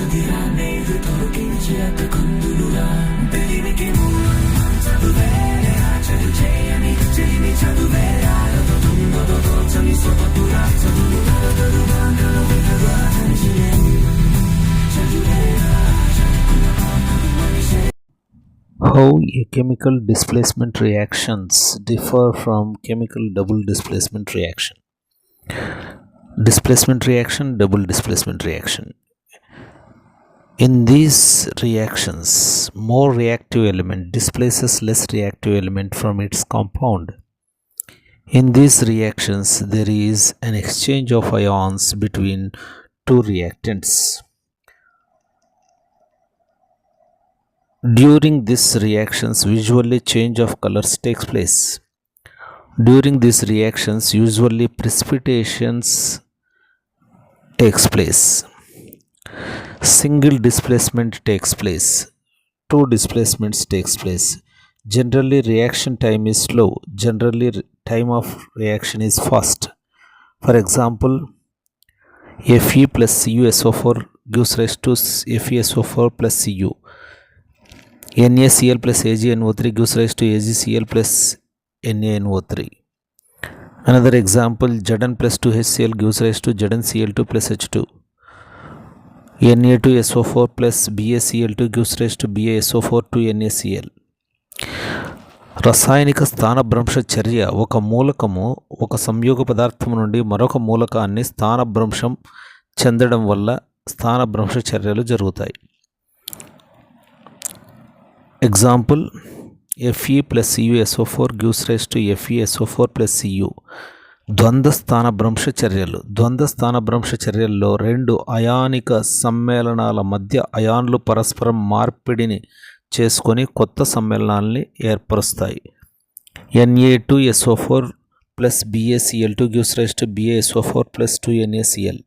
కదిరా నేడు తొలగించే అత కందులురా తెలివికి మూలం చదువేరా చదువు చేయని చెలిమి చదువేరా తొందరతో చలి సొపతురా చదువు తరగదురా నలుగురుగా చదువేరా How a chemical displacement reactions differ from chemical double displacement reaction. Displacement reaction, double displacement reaction. In these reactions, more reactive element displaces less reactive element from its compound. In these reactions, there is an exchange of ions between two reactants. During these reactions, usually change of colors takes place. During these reactions, usually precipitations takes place. Single displacement takes place. Two displacements takes place. Generally, reaction time is slow. Generally, time of reaction is fast. For example, Fe plus CuSO4 gives rise to FeSO4 plus Cu. NaCl plus AgNO3 gives rise to AgCl plus NaNO3. Another example, Zn plus 2HCl gives rise to ZnCl2 plus H2. Na2SO4 plus BaCl2 gives rise to BaSO4 to NaCl. రసాయనిక స్థానభ్రంశ చర్య ఒక మూలకము ఒక సంయోగ పదార్థం నుండి మరొక మూలకాన్ని స్థానభ్రంశం చెందడం వల్ల స్థానభ్రంశ చర్యలు జరుగుతాయి. Example, Fe plus CuSO4 gives rise to FeSO4 plus Cu. ద్వంద్వ స్థానభ్రంశ చర్యలు. ద్వంద్వ స్థానభ్రంశ చర్యల్లో రెండు అయానిక సమ్మేళనాల మధ్య అయాన్లు పరస్పరం మార్పిడిని చేసుకొని కొత్త సమ్మేళనాల్ని ఏర్పరుస్తాయి. Na2SO4 plus BaCl2 gives rise to BaSO4 plus 2NaCl.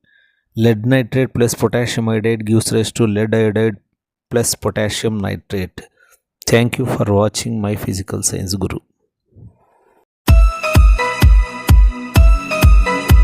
Lead nitrate plus potassium iodide gives rise to lead iodide plus potassium nitrate. Thank you for watching my Physical Science Guru.